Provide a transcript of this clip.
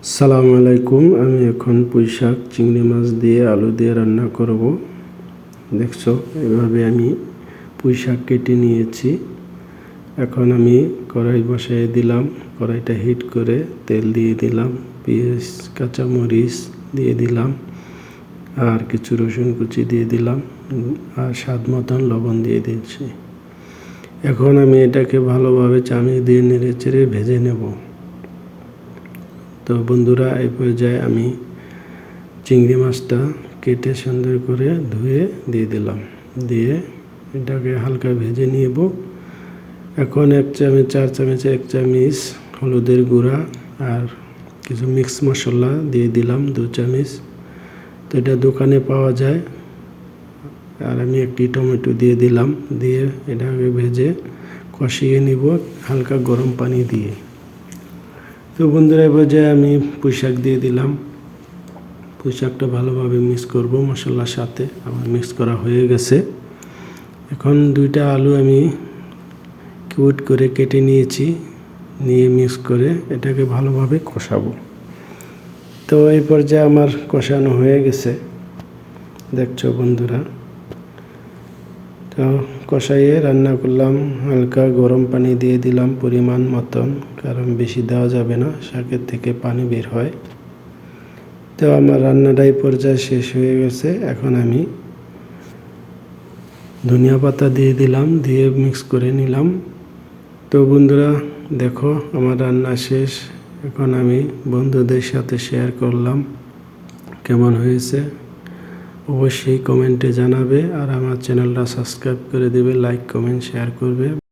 আসসালামু আলাইকুম। আমি এখন পুঁইশাক চিংড়ি মাছ দিয়ে আলু দিয়ে রান্না করব। দেখছো, এভাবে আমি পুঁইশাক কেটে নিয়েছি। এখন আমি কড়াই বসাই দিলাম। কড়াইটা হিট করে তেল দিয়ে দিলাম, পেঁয়াজ কাঁচামরিচ দিয়ে দিলাম, আর কিছু রসুন কুচি দিয়ে দিলাম, আর স্বাদ মতন লবণ দিয়ে দিয়েছি। এখন আমি এটাকে ভালোভাবে চামচ দিয়ে নেড়ে চেড়ে ভেজে নেব। তো বন্ধুরা, এই পর্যায়ে আমি চিংড়ি মাছটা কেটে সুন্দর করে ধুয়ে দিয়ে দিলাম, দিয়ে এটাকে হালকা ভেজে নেব। এখন 4 চামচ 1 চামচ হলুদের গুঁড়া আর কিছু মিক্স মশলা দিয়ে দিলাম 2 চামচ। তো এটা দোকানে পাওয়া যায়। আর আমি একটি টমেটো দিয়ে দিলাম, দিয়ে এটাকে ভেজে কষিয়ে নিব হালকা গরম পানি দিয়ে। তো বন্ধুরা, এবার যে আমি পুঁইশাক দিয়ে দিলাম। পুঁইশাকটা ভালোভাবে মিক্স করব মশলার সাথে। আমার মিক্স করা হয়ে গেছে। এখন 2টা আলু আমি কিউট করে কেটে নিয়েছি, নিয়ে মিক্স করে এটাকে ভালোভাবে কষাবো। তো এই পর্যায়ে আমার কষানো হয়ে গেছে, দেখছো বন্ধুরা। তো কষাইয়ে রান্না করলাম, হালকা গরম পানি দিয়ে দিলাম পরিমাণ মতন, কারণ বেশি দেওয়া যাবে না, শাকের থেকে পানি বের হয়। তো আমার রান্নাটা এই পর্যায়ে শেষ হয়ে গেছে। এখন আমি ধনিয়া পাতা দিয়ে দিলাম, দিয়ে মিক্স করে নিলাম। তো বন্ধুরা দেখো, আমার রান্না শেষ। এখন আমি বন্ধুদের সাথে শেয়ার করলাম। কেমন হয়েছে অবশ্যই কমেন্টে জানাবে, আর আমার চ্যানেলটা সাবস্ক্রাইব করে দেবে, লাইক কমেন্ট শেয়ার করবে।